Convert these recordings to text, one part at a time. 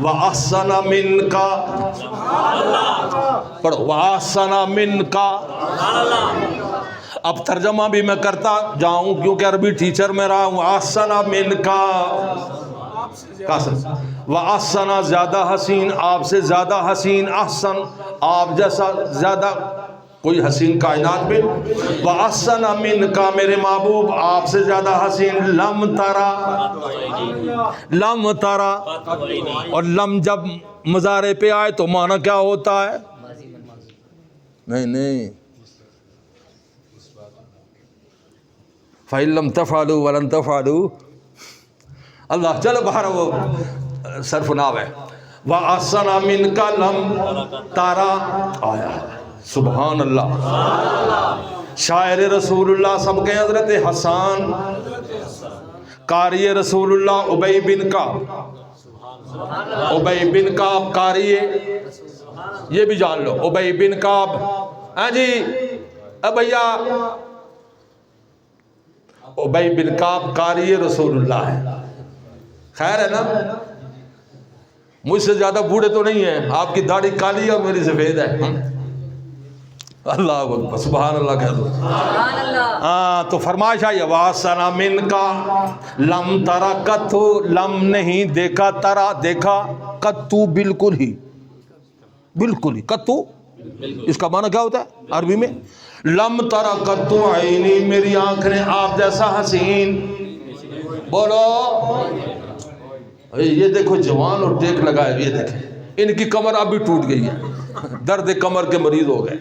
وَأَحْسَنَ مِنْكَ، پڑھو وَأَحْسَنَ مِنْكَ۔ اب ترجمہ بھی میں کرتا جاؤں کیونکہ عربی ٹیچر میں رہا ہوں۔ احسن منکا، واحسن زیادہ حسین، آپ سے زیادہ حسین، احسن آپ جیسا زیادہ کوئی حسین کائنات میں، واحسن منکا میرے محبوب آپ سے زیادہ حسین، لم ترا، لم ترا، اور لم جب مضارع پہ آئے تو معنی کیا ہوتا ہے؟ نہیں فَإِن لَمْ تَفْعَلُوا وَلَن تَفْعَلُوا، اللہ چلو باہر وہ صرف ناو ہے، وَأَحْسَنَ مِنْكَ لَمْ تَرَى، آیا سبحان اللہ۔ شاعر رسول اللہ سب کے حضرت حسان، قاری رسول اللہ ابی بن کعب، ابی بن کعب قاری، یہ بھی جان لو ابی بن کعب، ہاں جی بھیا ابی بن کعب قاری رسول اللہ ہے، خیر ہے نا، مجھ سے زیادہ بوڑھے تو نہیں ہیں، آپ کی داڑھی کالی ہے اور میری سفید ہے، اللہ اکبر سبحان اللہ کہہ دو۔ ہاں تو فرمائش آئی وَأَحْسَنَ مِنْكَ لَمْ تَرَ قَطُّ، لم نہیں دیکھا، ترا دیکھا، قَطُّ بالکل ہی، بالکل ہی، قَطُّ اس کا معنی کیا ہوتا ہے عربی میں؟ لم تر قط عینی، میری آنکھ نے آپ جیسا حسین، بولو یہ دیکھو جوان اور ٹیک لگائے، یہ دیکھیں ان کی کمر اب بھی ٹوٹ گئی ہے، درد کمر کے مریض ہو گئے،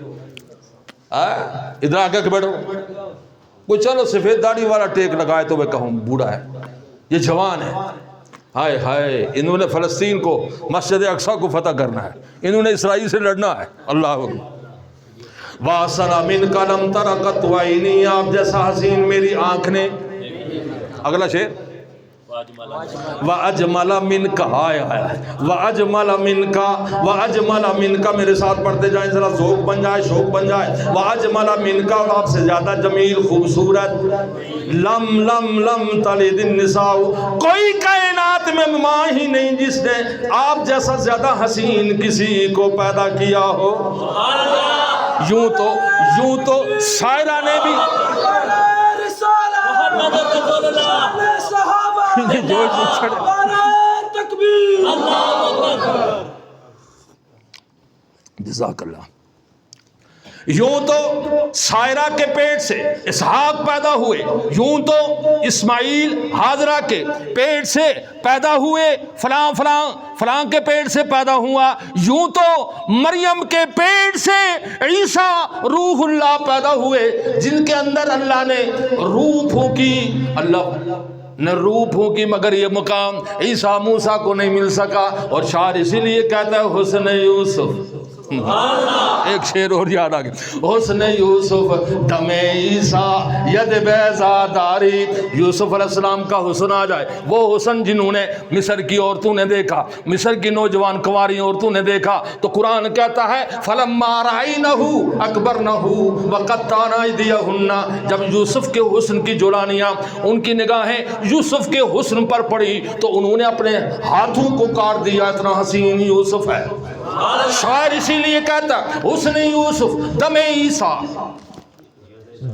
ادھر آ کے بیٹھو، کوئی چلو سفید داڑھی والا ٹیک لگائے تو میں کہوں بوڑھا ہے، یہ جوان ہے، ہائے ہائے انہوں نے فلسطین کو مسجد اقصی کو فتح کرنا ہے، انہوں نے اسرائیل سے لڑنا ہے، اللہ اکبر۔ وَأَحْسَنَ مِنْكَ لَمْ تَرَ قَطُّ عَيْنِي، آپ جیسا حسین میری آنکھ نے، اگلا شعر وَأَجْمَلَ مِنْكَ، وَأَجْمَلَ مِنْكَ، وَأَجْمَلَ مِنْكَ، میرے ساتھ پڑھتے جائیں ذرا ذوق بن جائے، شوق بن جائے، وَأَجْمَلَ مِنْكَ، آپ سے زیادہ جمیل خوبصورت، لم لم لم تلد النساء، کوئی کائنات میں ماں ہی نہیں جس نے آپ جیسا زیادہ حسین کسی کو پیدا کیا ہو۔ یوں تو شاعرہ نے بھی جزاک اللہ، یوں تو سائرہ کے پیٹ سے اسحاق پیدا ہوئے، یوں تو اسماعیل ہاجرہ کے پیٹ سے پیدا ہوئے، فلاں فلاں فلاں کے پیٹ سے پیدا ہوا، یوں تو مریم کے پیٹ سے عیسیٰ روح اللہ پیدا ہوئے، جن کے اندر اللہ نے روح پھونکی، اللہ نے روح پھونکی، مگر یہ مقام عیسیٰ موسیٰ کو نہیں مل سکا، اور شاعر اسی لیے کہتا ہے حسن یوسف، ایک شعر اور یاد آ گیا، حسن یوسف دم عیسیٰ ید بیضا داری، یوسف علیہ السلام کا حسن آ جائے، وہ حسن جنہوں نے مصر کی عورتوں نے دیکھا، مصر کی نوجوان کنواری عورتوں نے دیکھا، تو قرآن کہتا ہے فَلَمَّا رَأَيْنَهُ أَكْبَرْنَهُ وَقَطَّعْنَ أَيْدِيَهُنَّ، جب یوسف کے حسن کی جولانیاں ان کی نگاہیں یوسف کے حسن پر پڑی تو انہوں نے اپنے ہاتھوں کو کاٹ دیا، اتنا حسین یوسف ہے۔ شاعر اسی لیے کہتا حسن یوسف دم عیسیٰ،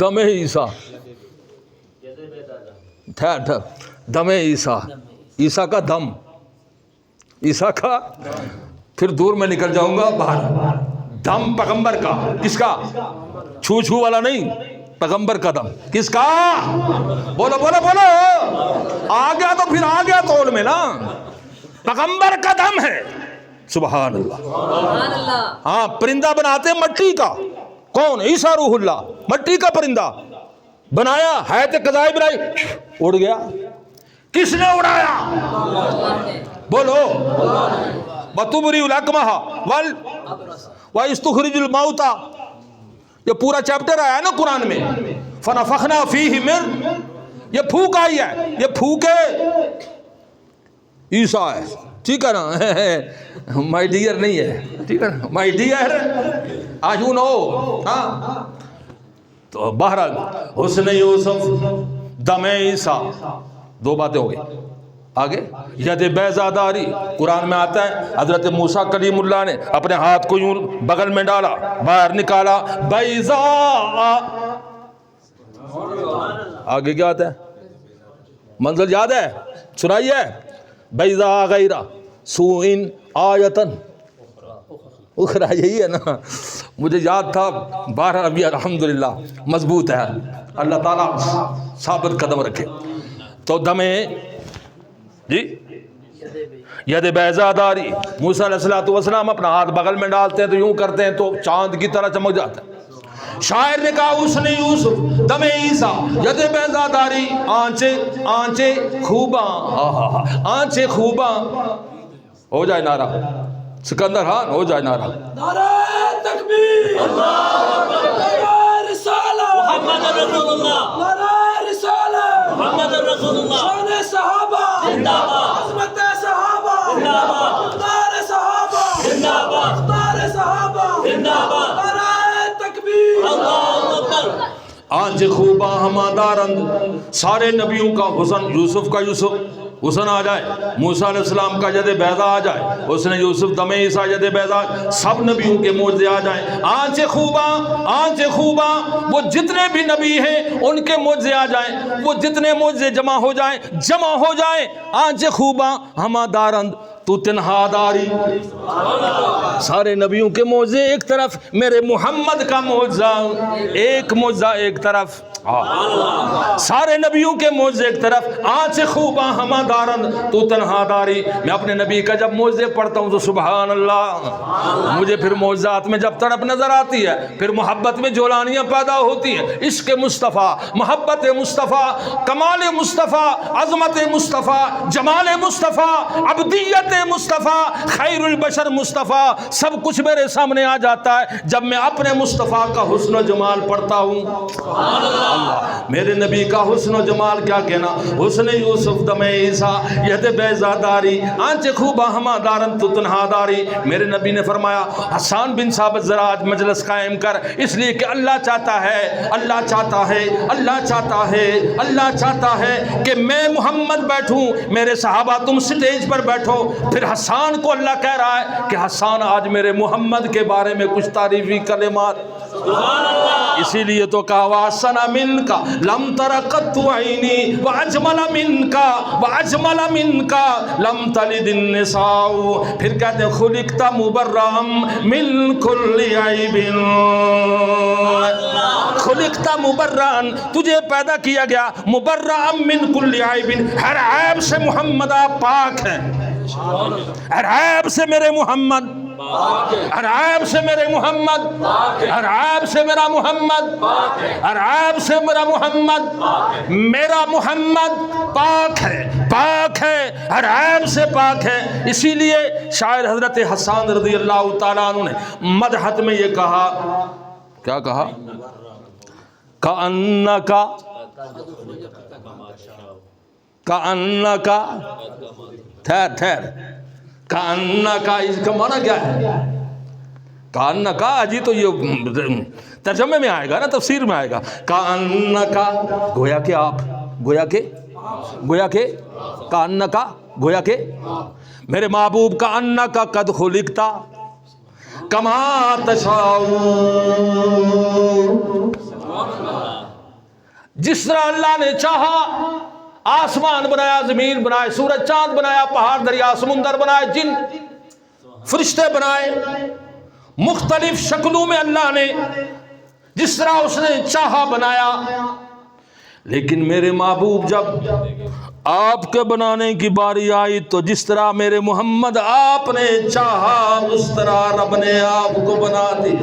دم عیسیٰ، دم عیسیٰ، عیسیٰ کا دم، عیسیٰ کا، پھر دور میں نکل جاؤں گا باہر، دم پیغمبر کا، کس کا؟ چھو چھو والا نہیں، پیغمبر کا دم، کس کا؟ بولو بولو بولو، آ گیا تو پھر آ گیا تول میں نا، پیغمبر کا دم ہے، سبحان اللہ۔ ہاں پرندہ بناتے مٹی کا، کون؟ عیسیٰ روح اللہ، مٹی کا پرندہ بنایا، حیات قضائی بنائی، اڑ گیا، کس نے اڑایا؟ بولو، وَتُبْرِئُ الْأَكْمَحَ وَتُخْرِجُ الْمَوْتَى، یہ پورا چیپٹر آیا ہے نا قرآن میں، فَنَفَخْنَا فِيهِ مِن، یہ پھونک آئی ہے، یہ پھونکے عیسیٰ ہے، ٹھیک ہے نا، مائی ڈیئر نہیں ہے، ٹھیک ہے نا، مائی ڈیئر آج یو نو، ہاں تو بہرحال حسن یوسف دم عیسیٰ، دو باتیں ہو گئی، آگے ید بیضاداری، قرآن میں آتا ہے حضرت موسیٰ کلیم اللہ نے اپنے ہاتھ کو یوں بغل میں ڈالا، باہر نکالا، بیضاء، آگے کیا آتا ہے؟ منزل یاد ہے؟ سنائیے، بیضاء غیر سوء آیتن اخرى، یہی ہے نا، مجھے یاد تھا، بارہ ابھی الحمدللہ مضبوط ہے، اللہ تعالیٰ ثابت قدم رکھے۔ تو دمے جی ید بیضاء داری، موسیٰ علیہ السلام اپنا ہاتھ بغل میں ڈالتے ہیں تو یوں کرتے ہیں تو چاند کی طرح چمک جاتا ہے۔ شاعر نے کہا اس نے یوسف دم عیسیٰ ید بیضاء داری، آنچیں خوباں، آنچیں خوباں، ہو جائے نعرہ سکندر خان، ہو جائے نعرہ نعرہ تکبیر، نعرہ رسالہ، محمد رسول اللہ، نعرہ رسالہ، محمد رسول اللہ، شان صحابہ زندہ باد، عظمت صحابہ زندہ باد، اقدار صحابہ زندہ باد، اقدار صحابہ زندہ باد، نعرہ تکبیر، اللہ اکبر۔ آنچ خوباں ہمہ دارند، سارے نبیوں کا حسن، یوسف کا یوسف حسن آ جائے، موسیٰ علیہ السلام کا ید بیضاء آ جائے، اس نے یوسف دم عیسیٰ ید بیضاء، سب نبیوں کے معجزے آ جائیں، آنچ خوباں، وہ جتنے بھی نبی ہیں ان کے معجزے آ جائیں، وہ جتنے معجزے جمع ہو جائیں، آنچ خوباں ہمہ دارند تو تنہا داری، سارے نبیوں کے معجزے ایک طرف، میرے محمد کا معجزہ ایک معجزہ ایک طرف، سارے نبیوں کے معجزے ایک طرف، آنچ خوباں ہمہ دارند تو تنہا داری۔ میں اپنے نبی کا جب معجزے پڑھتا ہوں تو سبحان اللہ، مجھے پھر معجزات میں جب تڑپ نظر آتی ہے، پھر محبت میں جولانیاں پیدا ہوتی ہیں، عشق مصطفیٰ، محبت مصطفیٰ، کمال مصطفیٰ، عظمت مصطفیٰ، جمال مصطفیٰ، عبدیت مصطفیٰ، خیر البشر مصطفیٰ، سب کچھ میرے سامنے آ جاتا ہے جب میں اپنے مصطفیٰ کا حسن و جمال پڑھتا ہوں۔ اللہ، میرے نبی کا حسن و جمال کیا کہنا، حسن یوسف دم عیسیٰ ید بیضاء داری، آنچ خوباں ہمہ دارند تو تنہا داری۔ میرے نبی نے فرمایا حسان بن ثابت ذرا آج مجلس قائم کر، اس لیے کہ اللہ چاہتا ہے کہ میں محمد بیٹھوں، میرے صحابہ تم سٹیج پر بیٹھو، پھر حسان کو اللہ کہہ رہا ہے کہ حسان آج میرے محمد کے بارے میں کچھ تعریفی کلمات، اسی لیے تو کہا وَأَحْسَنَ مِنْكَ لَمْ تَرَ قَطُّ عَيْنِي وَأَجْمَلَ مِنْكَ لَمْ تَلِدِ النِّسَاءُ، پھر کہتے ہیں خُلِقْتَ مُبَرَّأً مِنْ كُلِّ عَيْبٍ، خُلِقْتَ مُبَرَّأً، تجھے پیدا کیا گیا مُبَرَّأً مِنْ كُلِّ عَيْبٍ، ہر عیب سے محمد آپ پاک ہیں، ہر عیب سے میرے محمد، ہر عیب سے میرے محمد، ہر عیب سے میرا محمد، ہر عیب سے میرا محمد، میرا محمد پاک ہے، ہر عیب سے پاک ہے۔ اسی لیے شاعر حضرت حسان رضی اللہ تعالیٰ عنہ نے مدحت میں یہ کہا، کیا کہا، کأنکا ٹھہر، کأنکا، اس کا معنی کیا ہے؟ کأنکا جی تو یہ ترجمے میں آئے گا نا، تفسیر میں آئے گا، کأنکا گویا کہ آپ، گویا کہ کأنکا گویا کہ میرے محبوب، کأنکا قد خلقتا کما تشاء، جس طرح اللہ نے چاہا آسمان بنایا، زمین بنائے، سورج چاند بنایا، پہاڑ دریا سمندر بنائے، جن فرشتے بنائے، مختلف شکلوں میں اللہ نے جس طرح اس نے چاہا بنایا، لیکن میرے محبوب جب آپ کے بنانے کی باری آئی تو جس طرح میرے محمد آپ نے چاہا اس طرح رب نے آپ کو بنا دی۔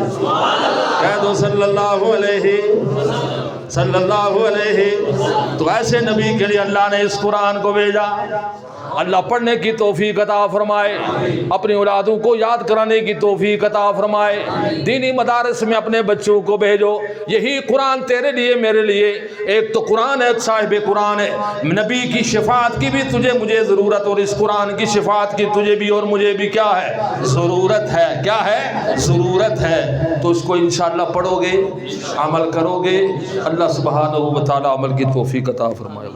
کہہ دو صلی اللہ علیہ، تو ایسے نبی کے لیے اللہ نے اس قرآن کو بھیجا۔ اللہ پڑھنے کی توفیق عطا فرمائے، اپنی اولادوں کو یاد کرانے کی توفیق عطا فرمائے، دینی مدارس میں اپنے بچوں کو بھیجو۔ یہی قرآن تیرے لیے میرے لیے ایک تو قرآن ہے، صاحب قرآن ہے، نبی کی شفاعت کی بھی تجھے مجھے ضرورت، اور اس قرآن کی شفاعت کی تجھے بھی اور مجھے بھی کیا ہے؟ ضرورت ہے۔ کیا ہے؟ ضرورت ہے۔ تو اس کو انشاءاللہ پڑھو گے، عمل کرو گے، اللہ سبحانہ و تعالی عمل کی توفیق عطا فرمائے۔